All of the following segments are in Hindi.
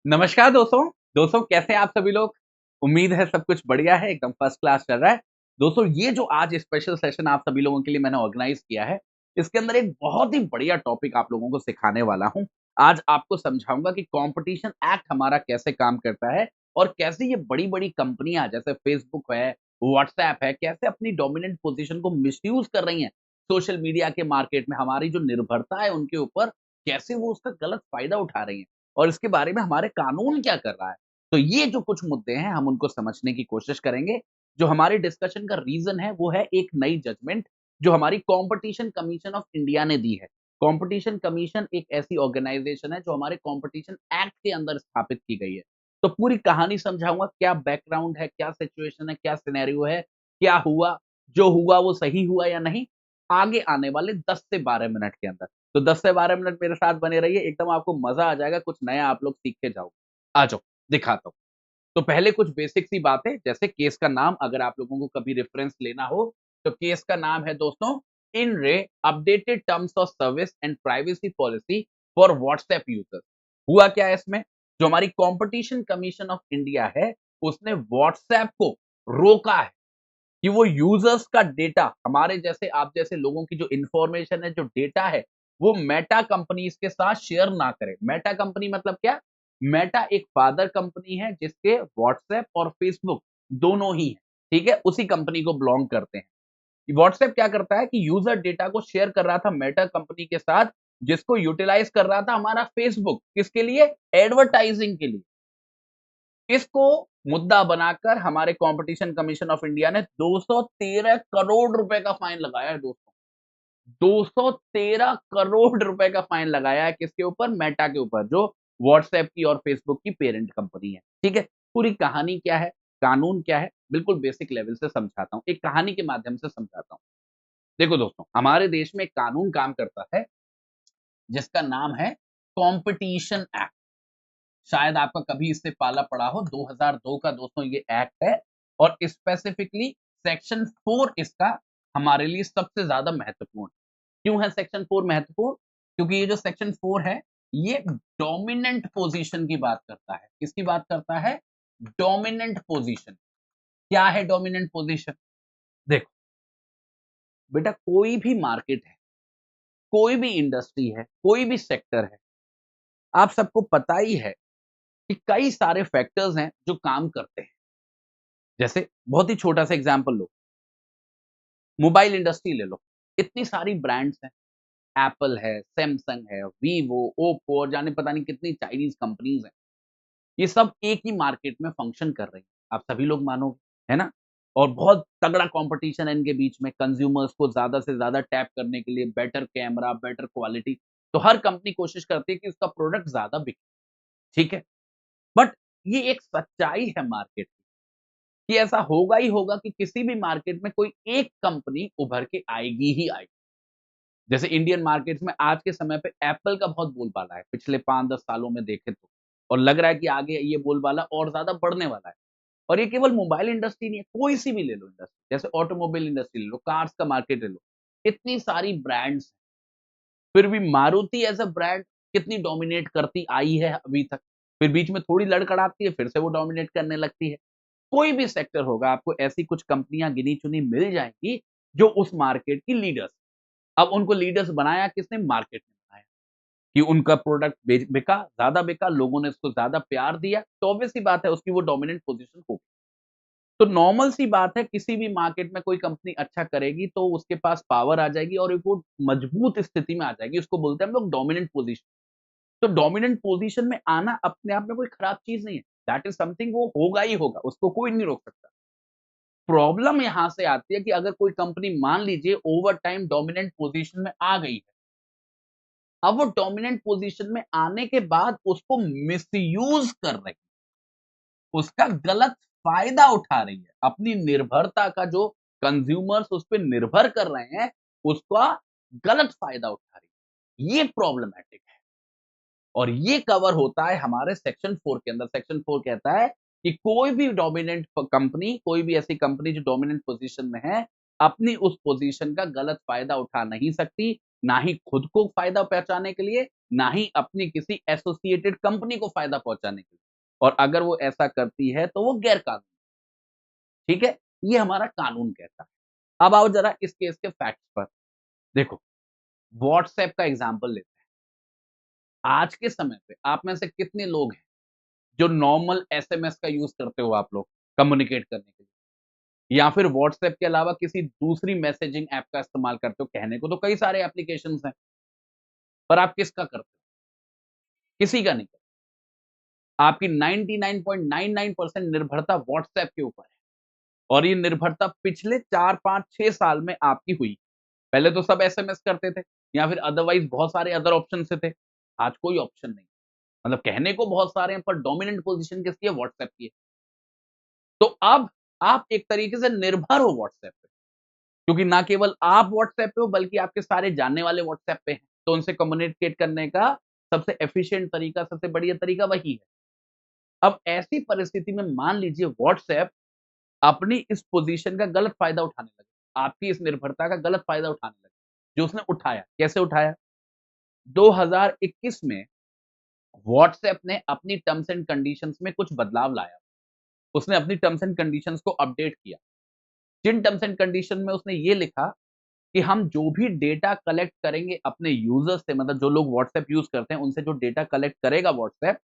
नमस्कार दोस्तों। दोस्तों कैसे हैं आप सभी लोग? उम्मीद है सब कुछ बढ़िया है, एकदम फर्स्ट क्लास चल रहा है। दोस्तों ये जो आज स्पेशल सेशन आप सभी लोगों के लिए मैंने ऑर्गेनाइज़ किया है, इसके अंदर एक बहुत ही बढ़िया टॉपिक आप लोगों को सिखाने वाला हूँ। आज आपको समझाऊँगा कि कॉम्पिटिशन एक्ट हमारा कैसे काम करता है और कैसे ये बड़ी-बड़ी कंपनियाँ जैसे फेसबुक है, व्हाट्सऐप है, कैसे अपनी डोमिनेंट पोज़ीशन को मिसयूज़ कर रही हैं। सोशल मीडिया के मार्केट में हमारी जो निर्भरता है उनके ऊपर, कैसे वो उसका गलत फ़ायदा उठा रही हैं। और इसके बारे में हमारे कानून क्या कर रहा है। तो ये जो कुछ मुद्दे हैं हम उनको समझने की कोशिश करेंगे। जो हमारे डिस्कशन का रीज़न है वो है एक नई जजमेंट जो हमारी कॉम्पिटिशन कमीशन ऑफ इंडिया ने दी है। कॉम्पिटिशन कमीशन एक ऐसी ऑर्गेनाइज़ेशन है जो हमारे कॉम्पिटिशन एक्ट के अंदर स्थापित की गई है। तो पूरी कहानी समझाऊँगा, क्या बैकग्राउंड है, क्या सिचुएशन है, क्या सिनेरियो है, क्या हुआ, जो हुआ वो सही हुआ या नहीं, आगे आने वाले 10 से 12 मिनट के अंदर। तो 10 से 12 मिनट मेरे साथ बने रहिए, एकदम आपको मज़ा आ जाएगा, कुछ नया आप लोग सीख के जाओगे। आ जाओ, दिखाता हूँ। तो पहले कुछ बेसिक सी बातें, जैसे केस का नाम अगर आप लोगों को कभी रेफरेंस लेना हो, तो केस का नाम है दोस्तों, इन रे updated terms of service and privacy policy for WhatsApp users. हुआ क्या है इसमें? जो हमारी कॉम्पिटिशन कमीशन ऑफ इंडिया है, उसने व्हाट्सएप को रोका है कि वो यूज़र्स का डेटा हमारे जैसे आप जैसे लोगों की जो इन्फॉर्मेशन है, जो डेटा है, वो मेटा कंपनीज़ के साथ शेयर ना करे। मेटा कंपनी मतलब क्या? मेटा एक फादर कंपनी है जिसके व्हाट्सएप और फेसबुक दोनों ही हैं, ठीक है? उसी कंपनी को बिलॉन्ग करते हैं। व्हाट्सएप क्या करता है कि यूज़र डेटा को शेयर कर रहा था मेटा कंपनी के साथ, जिसको यूटिलाइज़ कर रहा था हमारा फेसबुक, किसके लिए? एडवर्टाइज़िंग के लिए। इसको मुद्दा बनाकर हमारे कॉम्पिटिशन कमीशन ऑफ इंडिया ने 213 करोड़ रुपए का फाइन लगाया है दोस्तों। 213 करोड़ रुपए का फाइन लगाया है किसके ऊपर? मेटा के ऊपर, जो व्हाट्सएप की और फेसबुक की पेरेंट कंपनी है। ठीक है? पूरी कहानी क्या है? कानून क्या है? बिल्कुल बेसिक लेवल से समझाता हूँ। एक कहानी के माध्यम से समझाता हूँ। देखो दोस्तों, हमारे देश में एक कानून काम करता है जिसका नाम है कॉम्पिटिशन एक्ट। शायद आपका कभी इससे पाला पड़ा हो, 2002 का दोस्तों ये एक्ट है और स्पेसिफिकली सेक्शन 4 इसका हमारे लिए सबसे ज़्यादा महत्वपूर्ण है। क्यों है सेक्शन 4 महत्वपूर्ण? क्योंकि ये जो सेक्शन 4 है, ये डोमिनेंट पोज़ीशन की बात करता है। किसकी बात करता है? Dominant position. क्या है डोमिनेंट पोज़ीशन? देखो, बेटा कोई भी मार्केट है, कोई भी इंडस्ट्री है, कोई भी सेक्टर है, आप सबको पता ही है कि कई सारे फैक्टर्स हैं जो काम करते हैं। जैसे बहुत ही छोटा-सा एग्ज़ाम्पल लो, मोबाइल इंडस्ट्री ले लो, इतनी सारी ब्रांड्स हैं, एप्पल है, सैमसंग है, वीवो, ओप्पो और जाने पता नहीं कितनी चाइनीज़ कंपनीज़ हैं। ये सब एक ही मार्केट में फंक्शन कर रही हैं, आप सभी लोग मानोगे, है ना? और बहुत तगड़ा कॉम्पिटिशन है इनके बीच में, कंज्यूमर्स को ज़्यादा से ज़्यादा टैप करने के लिए बेटर कैमरा, बेटर क्वालिटी, तो हर कंपनी कोशिश करती है कि उसका प्रोडक्ट ज़्यादा बिके, ठीक है? बट ये एक सच्चाई है मार्केट की, कि ऐसा होगा ही होगा कि किसी भी मार्केट में कोई एक कंपनी उभर के आएगी ही आएगी। जैसे इंडियन मार्केट्स में आज के समय पे एप्पल का बहुत बोलबाला है, पिछले 5-10 सालों में देखें तो। और लग रहा है कि आगे ये बोलबाला और ज़्यादा बढ़ने वाला है। और ये केवल मोबाइल इंडस्ट्री नहीं है, कोई-सी भी ले लो इंडस्ट्री, जैसे ऑटोमोबाइल इंडस्ट्री ले लो, कार्स का मार्केट ले लो, इतनी सारी ब्रांड्स, फिर भी मारुति एज़ अ ब्रांड कितनी डोमिनेट करती आई है अभी तक। फिर बीच में थोड़ी लड़खड़ाती है, फिर से वो डोमिनेट करने लगती है। कोई भी सेक्टर होगा, आपको ऐसी कुछ कंपनियाँ गिनी-चुनी मिल जाएँगी, जो उस मार्केट की लीडर्स। अब उनको लीडर्स बनाया किसने? मार्केट ने बनाया, कि उनका प्रोडक्ट बिका, ज़्यादा बिका, लोगों ने उसको ज़्यादा प्यार दिया, तो ऑब्वियस सी बात है उसकी वो डोमिनेंट पोज़ीशन होगी। तो नॉर्मल सी बात है, किसी भी मार्केट में कोई कंपनी अच्छा करेगी तो उसके पास पावर आ जाएगी और एक वो मजबूत स्थिति में आ जाएगी, उसको बोलते हैं हम लोग डोमिनेंट पोज़ीशन। तो डोमिनेंट पोज़ीशन में आना अपने आप में कोई खराब चीज़ नहीं है, दैट इज़ समथिंग, वो होगा ही होगा, उसको कोई नहीं रोक सकता। प्रॉब्लम यहाँ से आती है कि अगर कोई कंपनी मान लीजिए ओवर टाइम डोमिनेंट पोज़ीशन में आ गई है, अब वो डोमिनेंट पोज़ीशन में आने के बाद उसको मिसयूज़ कर रही है, उसका गलत फ़ायदा उठा रही है, अपनी निर्भरता का जो कंज़्यूमर्स उस पे निर्भर कर रहे हैं, उसका गलत फ़ायदा उठा रही है। ये प्रॉब्लमैटिक है और ये कवर होता है हमारे सेक्शन 4 के अंदर। सेक्शन 4 कहता है कि कोई भी डोमिनेंट कंपनी, कोई भी ऐसी कंपनी जो डोमिनेंट पोज़ीशन में है, अपनी उस पोज़ीशन का गलत फ़ायदा उठा नहीं सकती, ना ही खुद को फ़ायदा पहुँचाने के लिए, ना ही अपनी किसी एसोसिएटेड कंपनी को फ़ायदा पहुँचाने के लिए। और अगर वो ऐसा करती है तो वो गैर कानूनी, ठीक है? ये हमारा कानून कहता है। अब आओ जरा इस केस के फैक्ट्स पर। देखो, व्हाट्सएप का एग्जांपल लेते हैं। आज के समय पे आप में से कितने लोग हैं जो नॉर्मल एसएमएस का यूज़ करते हो आप लोग कम्युनिकेट करने के लिए? या फिर व्हाट्सएप के अलावा किसी दूसरी मैसेजिंग ऐप का इस्तेमाल करते हो? कहने को तो कई सारे एप्लीकेशंस हैं, पर आप किसका करते हो? किसी का नहीं करते। आपकी 99.99% निर्भरता व्हाट्सएप के ऊपर है और ये निर्भरता पिछले 4, 5, 6 साल में आपकी हुई। पहले तो सब एसएमएस करते थे या फिर अदरवाइज़ बहुत सारे अदर ऑप्शन से थे। आज कोई ऑप्शन नहीं। मतलब कहने को बहुत सारे हैं पर डोमिनेंट पोज़ीशन किसकी है? व्हाट्सएप की है। तो अब आप एक तरीके से निर्भर हो व्हाट्सएप पे, क्योंकि ना केवल आप व्हाट्सएप पे हो बल्कि आपके सारे जानने वाले व्हाट्सएप पे हैं। तो उनसे कम्युनिकेट करने का सबसे एफिशिएंट तरीका, सबसे बढ़िया तरीका वही है। अब ऐसी परिस्थिति में मान लीजिए व्हाट्सएप अपनी इस पोज़ीशन का गलत फ़ायदा उठाने लगे, आपकी इस निर्भरता का गलत फ़ायदा उठाने लगे, जो उसने उठाया। कैसे उठाया? 2021 में व्हाट्सएप ने अपनी टर्म्स एंड कंडीशंस में कुछ बदलाव लाया। उसने अपनी टर्म्स एंड कंडीशंस को अपडेट किया। जिन टर्म्स एंड कंडीशन में उसने ये लिखा कि हम जो भी डेटा कलेक्ट करेंगे अपने यूज़र्स से, मतलब जो लोग व्हाट्सएप यूज़ करते हैं, उनसे जो डेटा कलेक्ट करेगा व्हाट्सएप,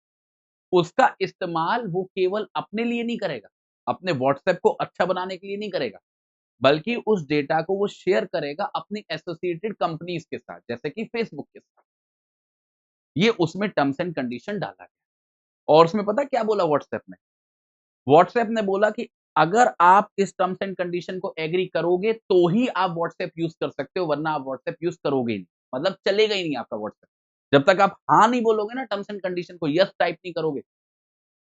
उसका इस्तेमाल वो केवल अपने लिए नहीं करेगा, अपने व्हाट्सएप को अच्छा बनाने के लिए नहीं करेगा, बल्कि उस डेटा को वो शेयर करेगा अपनी एसोसिएटेड कंपनीज़ के साथ, जैसे कि फेसबुक के साथ। ये उसमें टर्म्स एंड कंडीशन डाला गया और उसमें पता है क्या बोला व्हाट्सएप ने? व्हाट्सएप ने बोला कि अगर आप इस टर्म्स एंड कंडीशन को एग्री करोगे, तो ही आप व्हाट्सएप यूज़ कर सकते हो, वरना आप व्हाट्सएप यूज़ करोगे ही नहीं। मतलब चलेगा ही नहीं आपका व्हाट्सएप। जब तक आप हाँ नहीं बोलोगे ना टर्म्स एंड कंडीशन को, यस टाइप नहीं करोगे,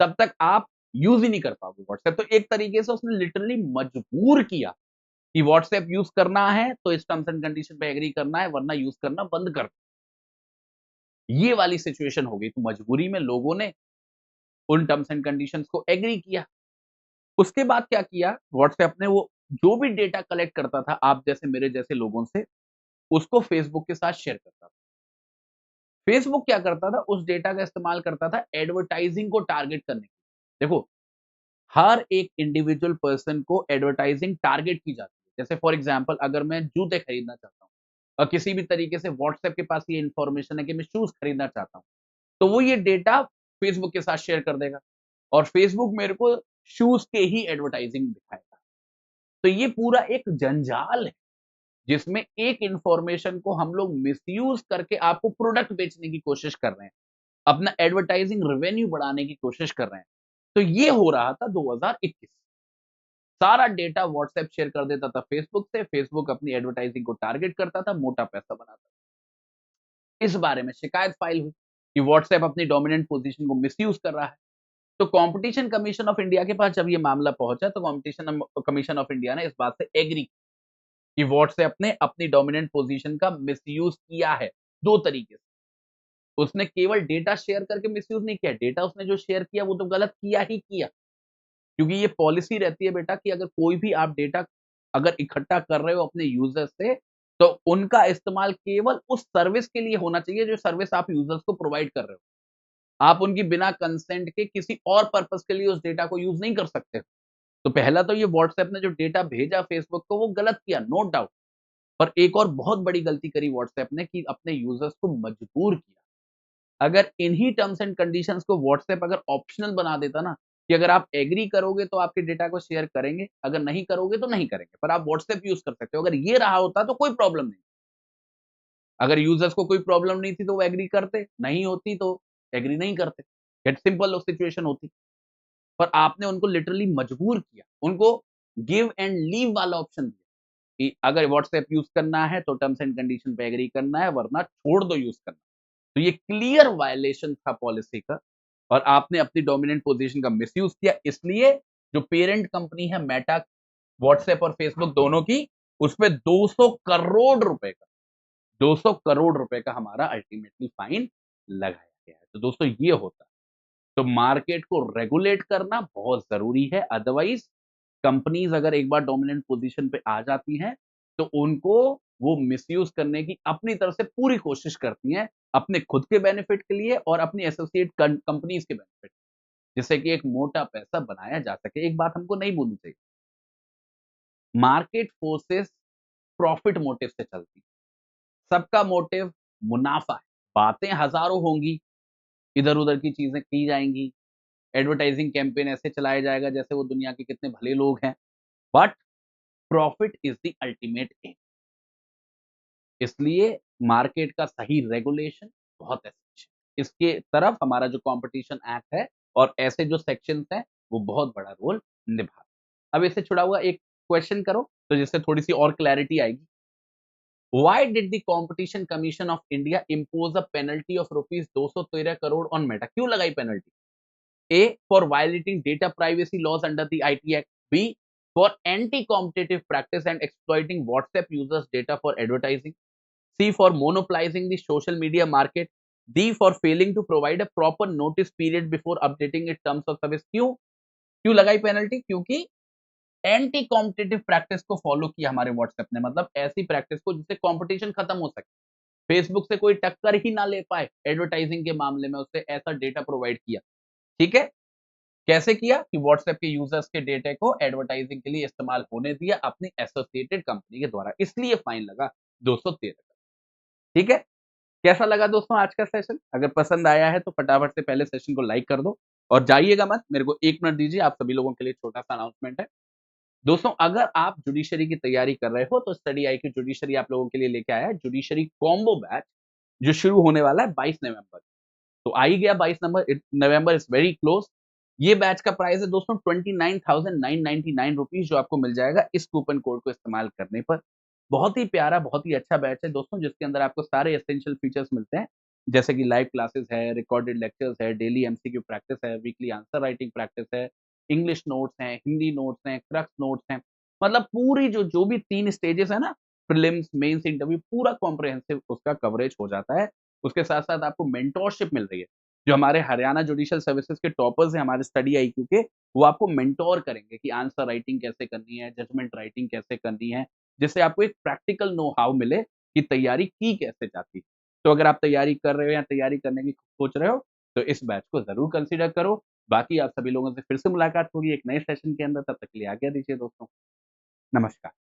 तब तक आप यूज़ ही नहीं कर पाओगे व्हाट्सएप। तो एक तरीके से उसने लिटरली मजबूर किया कि व्हाट्सएप यूज़ करना है, तो इस टर्म्स एंड कंडीशन पे एग्री करना है, वरना यूज़ करना बंद कर दो। ये वाली सिचुएशन हो गई, तो मजबूरी में लोगों ने उन टर्म्स एंड कंडीशंस को एग्री किया। उसके बाद क्या किया, व्हाट्सएप ने वो जो भी डेटा कलेक्ट करता था आप जैसे मेरे जैसे लोगों से, उसको फेसबुक के साथ शेयर करता था। फेसबुक क्या करता था, उस डेटा का इस्तेमाल करता था एडवर्टाइजिंग को टारगेट करने के लिए। देखो, हर एक इंडिविजुअल पर्सन को एडवर्टाइजिंग टारगेट की जाती है। जैसे फॉर एग्जांपल अगर मैं जूते खरीदना चाहता हूँ और किसी भी तरीके से व्हाट्सएप के पास ये इन्फॉर्मेशन है कि मैं शूज़ खरीदना चाहता हूँ, तो वो ये डेटा फेसबुक के साथ शेयर कर देगा और फेसबुक मेरे को शूज़ के ही एडवर्टाइजिंग दिखाएगा। तो ये पूरा एक जंजाल है, जिसमें एक इन्फॉर्मेशन को हम लोग मिसयूज़ करके आपको प्रोडक्ट बेचने की कोशिश कर रहे हैं। अपना एडवर्टाइजिंग रेवेन्यू बढ़ाने की कोशिश कर रहे हैं। तो ये हो रहा था 2021। सारा डेटा व्हाट्सएप शेयर कर देता था फेसबुक से, फेसबुक अपनी एडवर्टाइजिंग को टारगेट करता था, मोटा पैसा बनाता था। इस बारे में शिकायत फाइल हुई कि व्हाट्सएप अपनी डोमिनेंट पोज़ीशन को मिसयूज़ कर रहा है। तो कॉम्पिटिशन कमीशन ऑफ इंडिया के पास जब ये मामला पहुँचा, तो कॉम्पिटिशन कमीशन ऑफ इंडिया ने इस बात से एग्री कि व्हाट्सएप ने अपनी डोमिनेंट पोज़ीशन का मिसयूज़ किया है, 2 तरीके से। उसने केवल डेटा शेयर करके मिसयूज़ नहीं किया, डेटा उसने जो शेयर किया वो तो गलत किया ही किया। क्योंकि ये पॉलिसी रहती है बेटा कि अगर कोई भी आप डेटा अगर इकट्ठा कर रहे हो अपने यूज़र से, तो उनका इस्तेमाल केवल उस सर्विस के लिए होना चाहिए जो सर्विस आप यूज़र्स को प्रोवाइड कर रहे हो। आप उनकी बिना कंसेंट के किसी और पर्पज़ के लिए उस डेटा को यूज़ नहीं कर सकते। तो पहला तो ये व्हाट्सएप ने जो डेटा भेजा फेसबुक को वो गलत किया, नो डाउट। पर एक और बहुत बड़ी गलती करी व्हाट्सएप ने कि अपने यूज़र्स को मजबूर किया। अगर इन्हीं टर्म्स एंड कंडीशंस को व्हाट्सएप अगर ऑप्शनल बना देता ना, कि अगर आप एग्री करोगे तो आपके डेटा को शेयर करेंगे, अगर नहीं करोगे तो नहीं करेंगे, पर आप व्हाट्सएप यूज़ कर सकते हो। अगर ये रहा होता तो कोई प्रॉब्लम नहीं। अगर यूज़र्स को कोई प्रॉब्लम नहीं थी तो वो एग्री करते, नहीं होती तो एग्री नहीं करते। इट्स सिंपल सिचुएशन होती। पर आपने उनको लिटरली मजबूर किया। उनको गिव एंड लीव वाला ऑप्शन दिया कि अगर व्हाट्सएप यूज़ करना है तो टर्म्स एंड कंडीशन पे एग्री करना है वरना छोड़ दो यूज़ करना। तो ये क्लियर वायलेशन था पॉलिसी का और आपने अपनी डोमिनेंट पोज़ीशन का मिसयूज़ किया। इसलिए जो पेरेंट कंपनी है मेटा, व्हाट्सएप और फेसबुक दोनों की, उसपे 200 करोड़ रुपए का 200 करोड़ रुपए का हमारा अल्टीमेटली फाइन लगाया गया है। तो दोस्तों ये होता है। तो मार्केट को रेगुलेट करना बहुत ज़रूरी है, अदरवाइज़ कंपनीज़ अगर एक बार डोमिनेंट पोज़ीशन पे आ जाती हैं, तो उनको वो मिसयूज़ करने की अपनी तरफ से पूरी कोशिश करती हैं, अपने खुद के बेनिफिट के लिए और अपनी एसोसिएट कंपनीज़ के बेनिफिट। जिससे कि एक मोटा पैसा बनाया जा सके। एक बात हमको नहीं भूलनी चाहिए, मार्केट फोर्सेस प्रॉफिट मोटिव से चलती है। सबका मोटिव मुनाफा है। बातें हज़ारों होंगी, इधर-उधर की चीज़ें की जाएँगी, एडवर्टाइज़िंग कैंपेन ऐसे चलाया जाएगा जैसे वो दुनिया के कितने भले लोग हैं, but profit is the ultimate aim. इसलिए मार्केट का सही रेगुलेशन बहुत एसेंशियल है। इसके तरफ हमारा जो कॉम्पिटिशन एक्ट है और ऐसे जो सेक्शंस हैं, वो बहुत बड़ा रोल निभाते हैं। अब इससे जुड़ा हुआ एक क्वेश्चन करो, तो जिससे थोड़ी-सी और क्लैरिटी आएगी। Why did the Competition Commission of India impose a penalty of rupees 213 crore on Meta? क्यों लगाई penalty? A, for violating data privacy laws under the IT Act. B, for anti-competitive practice and exploiting WhatsApp users' data for advertising. C, for monopolizing the social media market. D, for failing to provide a proper notice period before updating its terms of service. क्यों क्यों लगाई penalty? क्योंकि एंटी कॉम्पिटिटिव प्रैक्टिस को फॉलो किया हमारे व्हाट्सएप ने, मतलब ऐसी प्रैक्टिस को जिससे कंपटीशन खत्म हो सके, फेसबुक से कोई टक्कर ही ना ले पाए एडवर्टाइजिंग के मामले में, उससे ऐसा डेटा प्रोवाइड किया। ठीक है, कैसे किया कि व्हाट्सएप के यूजर्स के डेटा को एडवर्टाइजिंग के लिए इस्तेमाल होने दिया अपनी एसोसिएटेड कंपनी के द्वारा, इसलिए फाइन लगा 213 का। ठीक है, कैसा लगा दोस्तों आज का सेशन? अगर पसंद आया है तो फटाफट से पहले सेशन को लाइक कर दो और जाइएगा मत, मेरे को 1 मिनट दीजिए, आप सभी लोगों के लिए छोटा सा अनाउंसमेंट है। दोस्तों, अगर आप जुडिशरी की तैयारी कर रहे हो तो स्टडी आईक्यू जुडिशरी आप लोगों के लिए लेके आया है जुडिशरी कॉम्बो बैच, जो शुरू होने वाला है 22 नवंबर। तो आ ही गया 22 नवंबर इज वेरी क्लोज। ये बैच का प्राइस है दोस्तों 29,999 रुपीज, जो आपको मिल जाएगा इस कूपन कोड को इस्तेमाल करने पर। बहुत ही प्यारा, बहुत ही अच्छा बैच है दोस्तों, जिसके अंदर आपको सारे एसेंशियल फीचर्स मिलते हैं, जैसे कि लाइव क्लासेस है, रिकॉर्डेड लेक्चर्स है, डेली एमसीक्यू प्रैक्टिस है, वीकली आंसर राइटिंग प्रैक्टिस है, इंग्लिश नोट्स हैं, हिंदी नोट्स हैं, क्रक्स नोट्स हैं। मतलब पूरी जो जो भी 3 स्टेजेस है ना, प्रीलिम्स, मेंस, इंटरव्यू, पूरा कॉम्प्रिहेंसिव उसका कवरेज हो जाता है। उसके साथ-साथ आपको मेंटोरशिप मिल रही है। जो हमारे हरियाणा जुडिशियल सर्विसेज के टॉपर्स हैं हमारे स्टडी आईक्यू के, वो आपको मेंटोर करेंगे कि आंसर राइटिंग कैसे करनी है, जजमेंट राइटिंग कैसे करनी है, जिससे आपको एक प्रैक्टिकल नो हाउ मिले कि तैयारी की कैसे जाती है। तो अगर आप तैयारी कर रहे हो या तैयारी करने की सोच रहे हो, तो इस बैच को ज़रूर कंसीडर करो। बाकी आप सभी लोगों से फिर से मुलाकात होगी एक नए सेशन के अंदर, तब तक के लिए आज्ञा दीजिए दोस्तों। नमस्कार।